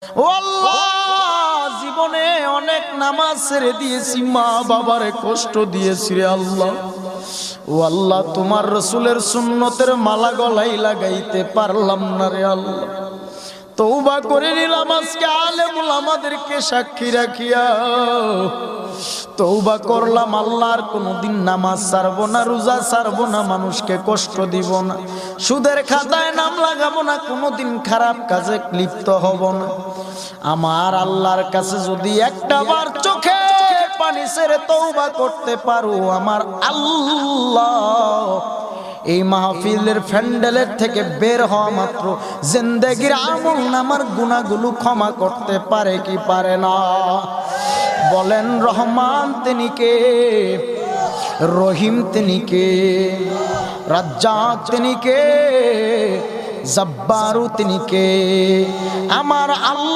ও আল্লাহ, জীবনে অনেক নামাজ ছেড়ে দিয়েছি, মা বাবারে কষ্ট দিয়েছি রে আল্লাহ। ও আল্লাহ, তোমার রসুলের সুন্নতের মালা গলায় লাগাইতে পারলাম না রে আল্লাহ। তওবা করে নিলাম আজকে আলেমুল আমাদেরকে সাক্ষী রাখিয়া। তওবা করলাম আল্লাহর কোনদিন নামাজ ছাড়বো না, রোজা ছাড়বো না, মানুষকে কষ্ট দিব না, সুদের খাতায় নাম লাগাবো না, কোনদিন খারাপ কাজে লিপ্ত হব না। আমার আল্লাহর কাছে যদি একটা বার চোখে পানি ছেড়ে তওবা করতে পারো, আমার আল্লাহ এই মাহফিলের প্যান্ডেলের থেকে বের হওয়া মাত্র জিন্দেগির আমল নামার গুনাহগুলো ক্ষমা করতে পারে কি পারে না? বলেন রহমান তিনি কে, রহিম তিনি কে, রাজ্জাক তিনি কে, জব্বারু তিনি কে? আমার আল্লাহ।